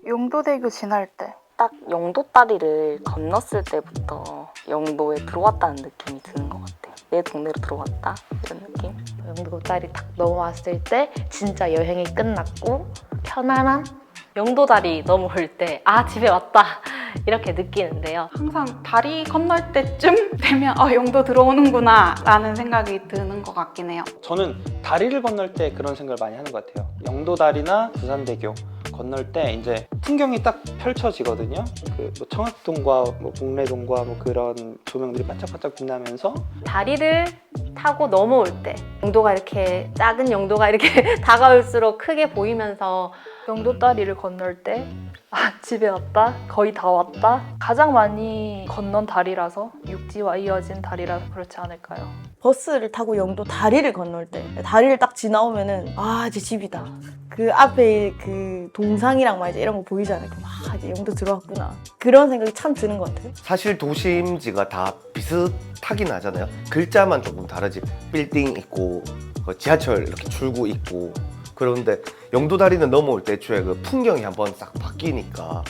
용도대교 지날 때. 딱 영도 다리를 건넜을 때부터 영도에 들어왔다는 느낌이 드는 것 같아요. 내 동네로 들어왔다 이런 느낌. 영도 다리 딱 넘어왔을 때 진짜 여행이 끝났고 편안한 영도 다리 넘어올 때 아 집에 왔다 이렇게 느끼는데요. 항상 다리 건널 때쯤 되면 영도 들어오는구나 라는 생각이 드는 것 같긴 해요. 저는 다리를 건널 때 그런 생각을 많이 하는 것 같아요. 영도다리나 부산대교 건널 때 이제 풍경이 딱 펼쳐지거든요. 뭐 청학동과 뭐 봉래동과 뭐 그런 조명들이 반짝반짝 빛나면서 다리를 타고 넘어올 때 영도가 이렇게 작은 영도가 이렇게 다가올수록 크게 보이면서 영도 다리를 건널 때 아, 집에 왔다, 거의 다 왔다. 가장 많이 건넌 다리라서 육지와 이어진 다리라서 그렇지 않을까요? 버스를 타고 영도 다리를 건널 때 다리를 딱 지나오면은 아 이제 집이다. 그 앞에 그 동상이랑 막 이제 이런 거 보이잖아요. 그럼 아 이제 영도 들어왔구나. 그런 생각이 참 드는 것 같아요. 사실 도심지가 다 비슷하긴 하잖아요. 글자만 조금 다르지. 빌딩 있고 지하철 이렇게 출구 있고. 그런데 영도다리는 넘어올 때 애초에 그 풍경이 한번 싹 바뀌니까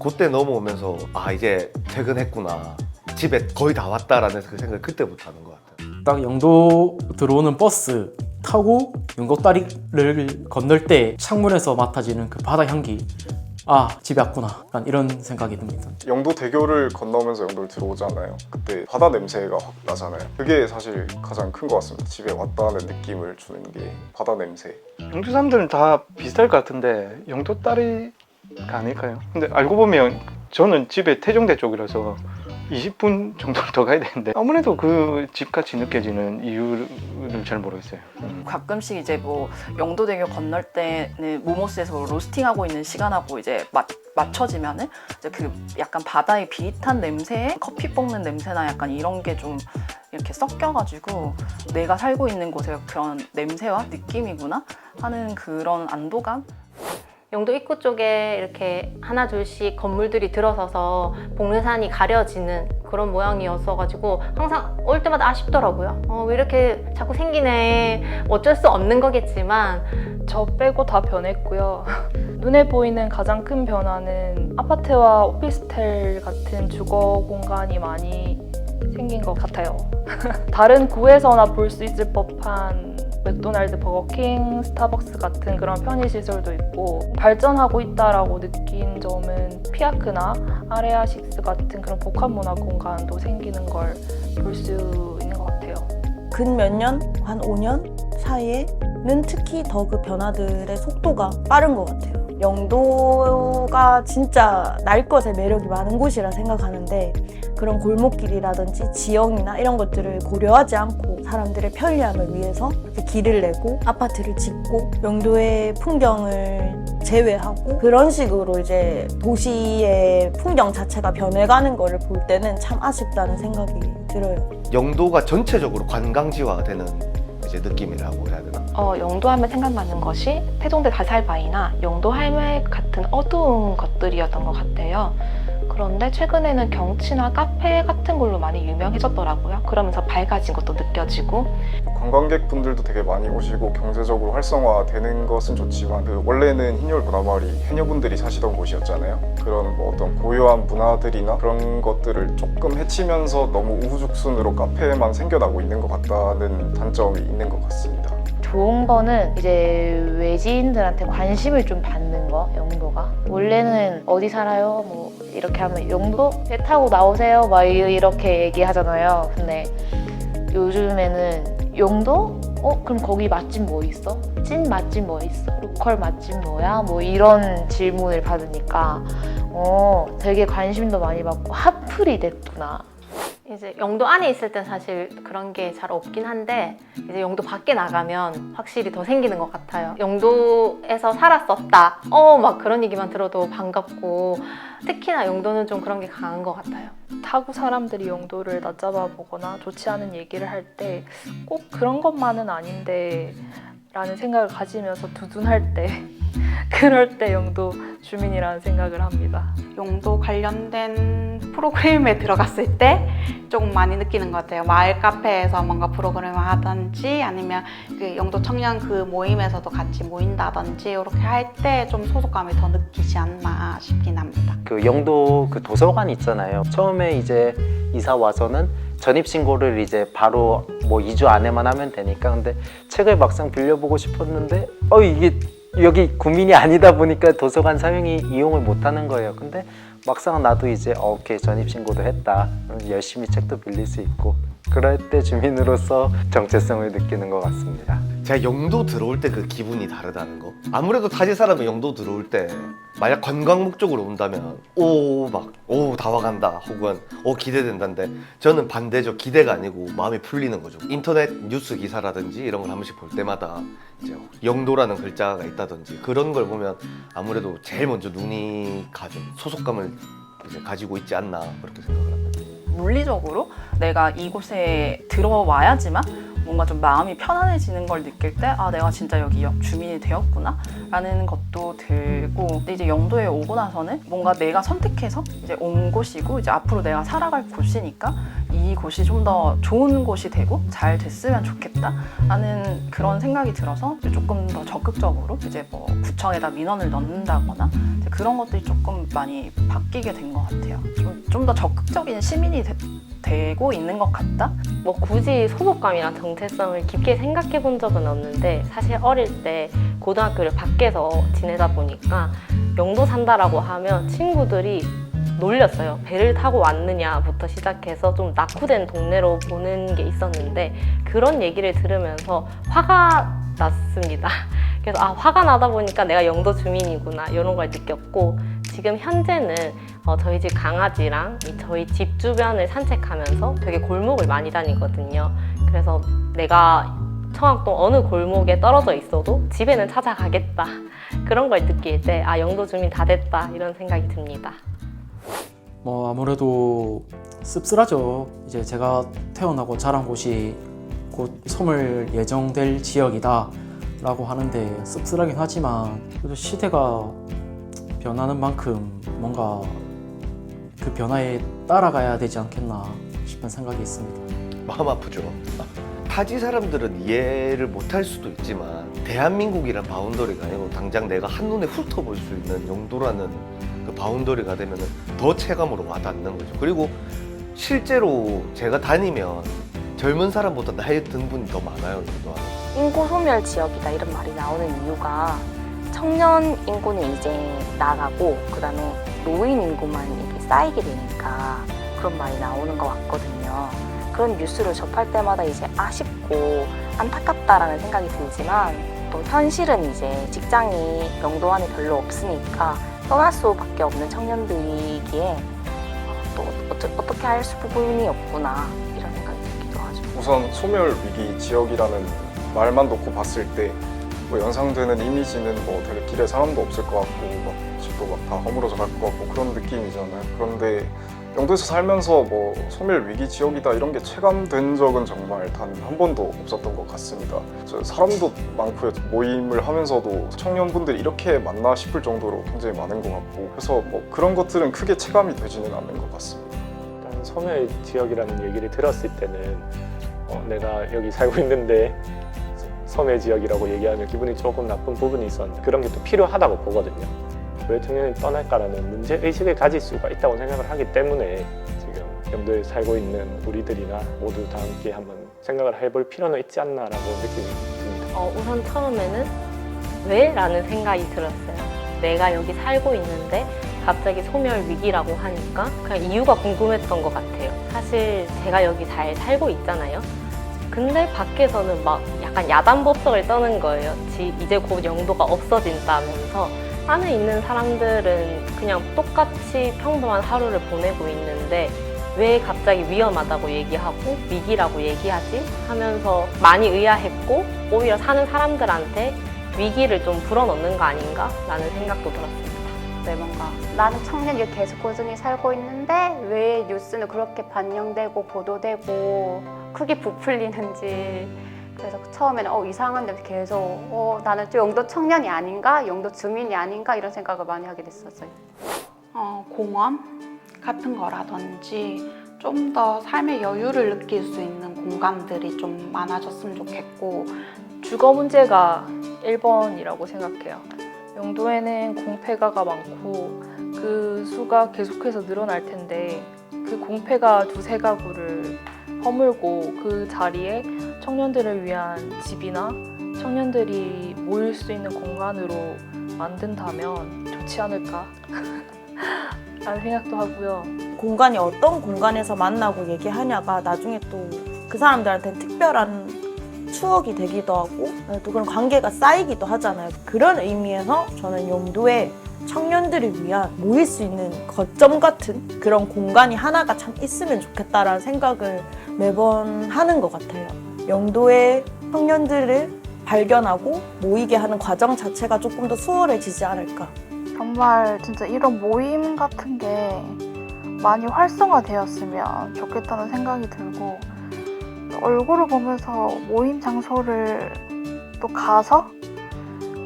그때 넘어오면서 아 이제 퇴근했구나, 집에 거의 다 왔다라는 그 생각을 그때부터 하는 것 같아요. 딱 영도 들어오는 버스 타고 영도다리를 건널 때 창문에서 맡아지는 그 바다 향기, 아 집에 왔구나, 약간 이런 생각이 듭니다. 영도대교를 건너면서 영도를 들어오잖아요. 그때 바다 냄새가 확 나잖아요. 그게 사실 가장 큰 것 같습니다. 집에 왔다는 느낌을 주는 게 바다 냄새. 영도 사람들은 다 비슷할 것 같은데 영도다리가 아닐까요? 근데 알고 보면 저는 집에 태종대 쪽이라서 20분 정도 더 가야 되는데 아무래도 그 집같이 느껴지는 이유를 잘 모르겠어요. 가끔씩 이제 뭐 영도대교 건널 때는 모모스에서 로스팅하고 있는 시간하고 이제 맞춰지면은 이제 그 약간 바다의 비릿한 냄새에 커피 볶는 냄새나 약간 이런 게 좀 이렇게 섞여가지고 내가 살고 있는 곳의 그런 냄새와 느낌이구나 하는 그런 안도감? 영도 입구 쪽에 이렇게 하나 둘씩 건물들이 들어서서 봉래산이 가려지는 그런 모양이었어가지고 항상 올 때마다 아쉽더라고요. 왜 이렇게 자꾸 생기네. 어쩔 수 없는 거겠지만 저 빼고 다 변했고요. 눈에 보이는 가장 큰 변화는 아파트와 오피스텔 같은 주거 공간이 많이 생긴 것 같아요. 다른 구에서나 볼 수 있을 법한 맥도날드, 버거킹, 스타벅스 같은 그런 편의시설도 있고 발전하고 있다라고 느낀 점은 피아크나 아레아6 같은 그런 복합문화 공간도 생기는 걸 볼 수 있는 것 같아요. 근 몇 년, 한 5년 사이에는 특히 더 그 변화들의 속도가 빠른 것 같아요. 영도가 진짜 날 것의 매력이 많은 곳이라 생각하는데 그런 골목길이라든지 지형이나 이런 것들을 고려하지 않고 사람들의 편리함을 위해서 이렇게 길을 내고 아파트를 짓고 영도의 풍경을 제외하고 그런 식으로 이제 도시의 풍경 자체가 변해가는 거를 볼 때는 참 아쉽다는 생각이 들어요. 영도가 전체적으로 관광지화가 되는 이제 느낌이라고 해야 되나? 영도하면 생각나는 것이 태종대 가살바위나 영도 할매 같은 어두운 것들이었던 것 같아요. 그런데 최근에는 경치나 카페 같은 걸로 많이 유명해졌더라고요. 그러면서 밝아진 것도 느껴지고 관광객분들도 되게 많이 오시고 경제적으로 활성화되는 것은 좋지만 그 원래는 흰여울 문화마을이 해녀분들이 사시던 곳이었잖아요. 그런 뭐 어떤 고유한 문화들이나 그런 것들을 조금 해치면서 너무 우후죽순으로 카페만 생겨나고 있는 것 같다는 단점이 있는 것 같습니다. 좋은 거는 이제 외지인들한테 관심을 좀 받는 거, 영도가. 원래는 어디 살아요? 뭐 이렇게 하면 영도? 배 타고 나오세요? 막 이렇게 얘기하잖아요. 근데 요즘에는 영도? 그럼 거기 맛집 뭐 있어? 찐 맛집 뭐 있어? 로컬 맛집 뭐야? 뭐 이런 질문을 받으니까 되게 관심도 많이 받고 핫플이 됐구나. 이제 영도 안에 있을 땐 사실 그런 게 잘 없긴 한데 이제 영도 밖에 나가면 확실히 더 생기는 것 같아요. 영도에서 살았었다. 막 그런 얘기만 들어도 반갑고 특히나 영도는 좀 그런 게 강한 것 같아요. 타구 사람들이 영도를 낮잡아 보거나 좋지 않은 얘기를 할 때 꼭 그런 것만은 아닌데 라는 생각을 가지면서 두둔할 때 그럴 때 영도 주민이라는 생각을 합니다. 용도 관련된 프로그램에 들어갔을 때 조금 많이 느끼는 것 같아요. 마을 카페에서 뭔가 프로그램을 하든지 아니면 그 용도 청년 그 모임에서도 같이 모인다든지 이렇게 할 때 좀 소속감을 더 느끼지 않나 싶긴 합니다. 그 영도 그 도서관 있잖아요. 처음에 이제 이사 와서는 전입 신고를 이제 바로 뭐 2주 안에만 하면 되니까 근데 책을 막상 빌려보고 싶었는데 이게 여기 구민이 아니다 보니까 도서관 사용이 이용을 못 하는 거예요. 근데 막상 나도 이제 오케이 전입 신고도 했다. 열심히 책도 빌릴 수 있고 그럴 때 주민으로서 정체성을 느끼는 것 같습니다. 제가 영도 들어올 때 그 기분이 다르다는 거. 아무래도 타지 사람이 영도 들어올 때 만약 관광 목적으로 온다면 오 다 와간다 혹은 기대된다는데 저는 반대죠. 기대가 아니고 마음이 풀리는 거죠. 인터넷 뉴스 기사라든지 이런 걸 한 번씩 볼 때마다 이제 영도라는 글자가 있다든지 그런 걸 보면 아무래도 제일 먼저 눈이 가죠. 소속감을 이제 가지고 있지 않나 그렇게 생각을 합니다. 물리적으로 내가 이곳에 들어와야지만 뭔가 좀 마음이 편안해지는 걸 느낄 때 내가 진짜 여기 주민이 되었구나 라는 것도 들고 근데 이제 영도에 오고 나서는 뭔가 내가 선택해서 이제 온 곳이고 이제 앞으로 내가 살아갈 곳이니까 이 곳이 좀 더 좋은 곳이 되고 잘 됐으면 좋겠다 라는 그런 생각이 들어서 이제 조금 더 적극적으로 이제 뭐 구청에다 민원을 넣는다거나 이제 그런 것들이 조금 많이 바뀌게 된 것 같아요. 좀 더 적극적인 시민이 되고 있는 것 같다? 뭐 굳이 소속감이나 정체성을 깊게 생각해 본 적은 없는데 사실 어릴 때 고등학교를 밖에서 지내다 보니까 영도 산다라고 하면 친구들이 놀렸어요. 배를 타고 왔느냐부터 시작해서 좀 낙후된 동네로 보는 게 있었는데 그런 얘기를 들으면서 화가 났습니다. 그래서 화가 나다 보니까 내가 영도 주민이구나 이런 걸 느꼈고 지금 현재는 저희 집 강아지랑 저희 집 주변을 산책하면서 되게 골목을 많이 다니거든요. 그래서 내가 청학동 어느 골목에 떨어져 있어도 집에는 찾아가겠다 그런 걸 느낄 때 영도 주민 다 됐다 이런 생각이 듭니다. 뭐 아무래도 씁쓸하죠. 이제 제가 태어나고 자란 곳이 곧 소멸 예정될 지역이다 라고 하는데 씁쓸하긴 하지만 그래도 시대가 변하는 만큼 뭔가 그 변화에 따라가야 되지 않겠나 싶은 생각이 있습니다. 마음 아프죠. 타지 사람들은 이해를 못할 수도 있지만 대한민국이란 바운더리가 아니고 당장 내가 한눈에 훑어볼 수 있는 영도라는 그 바운더리가 되면 더 체감으로 와닿는 거죠. 그리고 실제로 제가 다니면 젊은 사람보다 나이 든 분이 더 많아요. 인구 소멸 지역이다 이런 말이 나오는 이유가 청년 인구는 이제 나가고 그다음에 노인 인구만 이렇게 쌓이게 되니까 그런 말이 나오는 것 같거든요. 그런 뉴스를 접할 때마다 이제 아쉽고 안타깝다라는 생각이 들지만 또 현실은 이제 직장이 영도 안에 별로 없으니까 떠날 수밖에 없는 청년들이기에 또 어떻게 할 부분이 없구나 이런 생각이 들기도 하죠. 우선 소멸 위기 지역이라는 말만 놓고 봤을 때 뭐 연상되는 이미지는 뭐 되게 길에 사람도 없을 것 같고 막 집도 막 다 허물어져 갈 것 같고 그런 느낌이잖아요. 그런데 영도에서 살면서 뭐 소멸 위기 지역이다 이런 게 체감된 적은 정말 단 한 번도 없었던 것 같습니다. 사람도 많고요. 모임을 하면서도 청년분들이 이렇게 많나 싶을 정도로 굉장히 많은 것 같고 그래서 뭐 그런 것들은 크게 체감이 되지는 않는 것 같습니다. 일단 소멸 지역이라는 얘기를 들었을 때는 내가 여기 살고 있는데 소멸 지역이라고 얘기하면 기분이 조금 나쁜 부분이 있었는데 그런 게 또 필요하다고 보거든요. 왜 청년이 떠날까라는 문제의식을 가질 수가 있다고 생각을 하기 때문에 지금 영도에 살고 있는 우리들이나 모두 다 함께 한번 생각을 해볼 필요는 있지 않나라고 느낌이 듭니다. 우선 처음에는 왜? 라는 생각이 들었어요. 내가 여기 살고 있는데 갑자기 소멸 위기라고 하니까 그냥 이유가 궁금했던 것 같아요. 사실 제가 여기 잘 살고 있잖아요. 근데 밖에서는 막 약간 야단법석을 떠는 거예요. 이제 곧 영도가 없어진다면서 안에 있는 사람들은 그냥 똑같이 평범한 하루를 보내고 있는데 왜 갑자기 위험하다고 얘기하고 위기라고 얘기하지? 하면서 많이 의아했고 오히려 사는 사람들한테 위기를 좀 불어넣는 거 아닌가? 라는 생각도 들었습니다. 네, 뭔가 나는 청년 여기 계속 꾸준히 살고 있는데 왜 뉴스는 그렇게 반영되고 보도되고 크게 부풀리는지 그래서 처음에는 이상한데 계속 나는 저 영도 청년이 아닌가? 영도 주민이 아닌가? 이런 생각을 많이 하게 됐었어요. 공원 같은 거라든지 좀 더 삶의 여유를 느낄 수 있는 공간들이 좀 많아졌으면 좋겠고, 주거 문제가 1번이라고 생각해요. 영도에는 공폐가가 많고 그 수가 계속해서 늘어날 텐데 그 공폐가 두세 가구를 허물고 그 자리에 청년들을 위한 집이나 청년들이 모일 수 있는 공간으로 만든다면 좋지 않을까 라는 생각도 하고요. 공간이 어떤 공간에서 만나고 얘기하냐가 나중에 또 그 사람들한테는 특별한 추억이 되기도 하고 또 그런 관계가 쌓이기도 하잖아요. 그런 의미에서 저는 영도에 청년들을 위한 모일 수 있는 거점 같은 그런 공간이 하나가 참 있으면 좋겠다라는 생각을 매번 하는 것 같아요. 영도의 청년들을 발견하고 모이게 하는 과정 자체가 조금 더 수월해지지 않을까. 정말 진짜 이런 모임 같은 게 많이 활성화되었으면 좋겠다는 생각이 들고, 얼굴을 보면서 모임 장소를 또 가서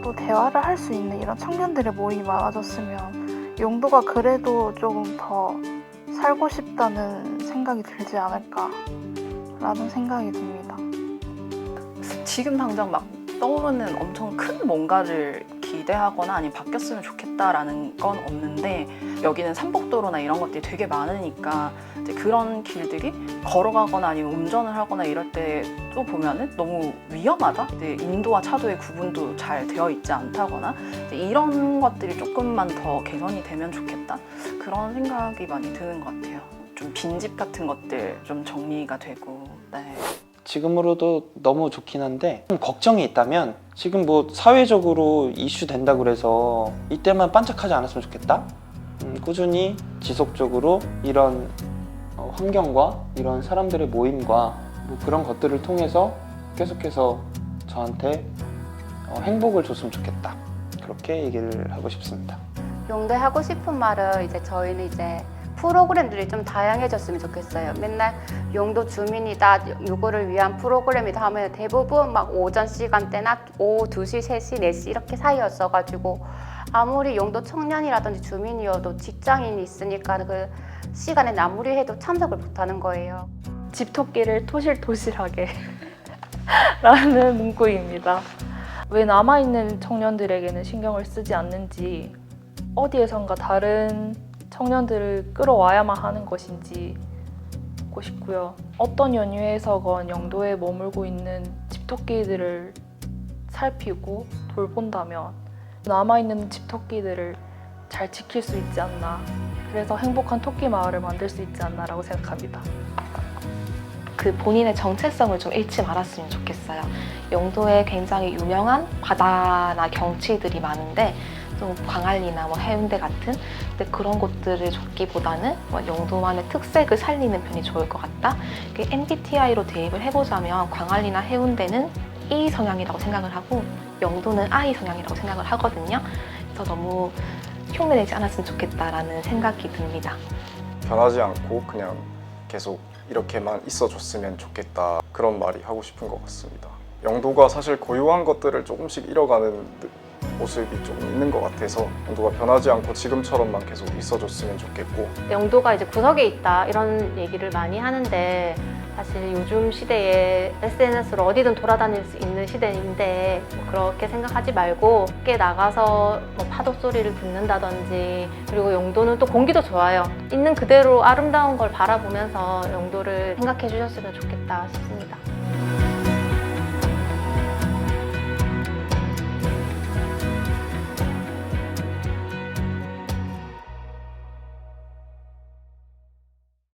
또 대화를 할 수 있는 이런 청년들의 모임이 많아졌으면 용도가 그래도 조금 더 살고 싶다는 생각이 들지 않을까라는 생각이 듭니다. 지금 당장 막 떠오르는 엄청 큰 뭔가를 기대하거나 아니면 바뀌었으면 좋겠다라는 건 없는데, 여기는 산복도로나 이런 것들이 되게 많으니까 이제 그런 길들이 걸어가거나 아니면 운전을 하거나 이럴 때 또 보면은 너무 위험하다? 이제 인도와 차도의 구분도 잘 되어 있지 않다거나 이제 이런 것들이 조금만 더 개선이 되면 좋겠다, 그런 생각이 많이 드는 것 같아요. 좀 빈집 같은 것들 좀 정리가 되고. 네. 지금으로도 너무 좋긴 한데 좀 걱정이 있다면, 지금 뭐 사회적으로 이슈 된다 그래서 이때만 반짝하지 않았으면 좋겠다. 꾸준히 지속적으로 이런 환경과 이런 사람들의 모임과 뭐 그런 것들을 통해서 계속해서 저한테 행복을 줬으면 좋겠다, 그렇게 얘기를 하고 싶습니다. 용도에 하고 싶은 말은 저희는 프로그램들이 좀 다양해졌으면 좋겠어요. 맨날 용도 주민이다, 요거를 위한 프로그램이다 하면 대부분 막 오전 시간대나 오후 2시, 3시, 4시 이렇게 사이였어가지고 아무리 용도 청년이라든지 주민이어도 직장인이 있으니까 그 시간에 아무리 해도 참석을 못하는 거예요. 집토끼를 토실토실하게 라는 문구입니다. 왜 남아있는 청년들에게는 신경을 쓰지 않는지, 어디에선가 다른 청년들을 끌어와야만 하는 것인지 묻고 싶고요. 어떤 연유에서건 영도에 머물고 있는 집토끼들을 살피고 돌본다면 남아있는 집토끼들을 잘 지킬 수 있지 않나, 그래서 행복한 토끼 마을을 만들 수 있지 않나라고 생각합니다. 그 본인의 정체성을 좀 잃지 말았으면 좋겠어요. 영도에 굉장히 유명한 바다나 경치들이 많은데 좀 광안리나 해운대 같은 근데 그런 곳들을 줬기보다는 영도만의 특색을 살리는 편이 좋을 것 같다. MBTI로 대입을 해보자면 광안리나 해운대는 E 성향이라고 생각을 하고 영도는 I 성향이라고 생각을 하거든요. 그래서 너무 흉내내지 않았으면 좋겠다라는 생각이 듭니다. 변하지 않고 그냥 계속 이렇게만 있어줬으면 좋겠다, 그런 말이 하고 싶은 것 같습니다. 영도가 사실 고유한 것들을 조금씩 잃어가는 모습이 조금 있는 것 같아서 영도가 변하지 않고 지금처럼만 계속 있어줬으면 좋겠고, 영도가 구석에 있다 이런 얘기를 많이 하는데 사실 요즘 시대에 SNS로 어디든 돌아다닐 수 있는 시대인데 그렇게 생각하지 말고 밖에 나가서 파도 소리를 듣는다든지, 그리고 영도는 또 공기도 좋아요. 있는 그대로 아름다운 걸 바라보면서 영도를 생각해 주셨으면 좋겠다 싶습니다.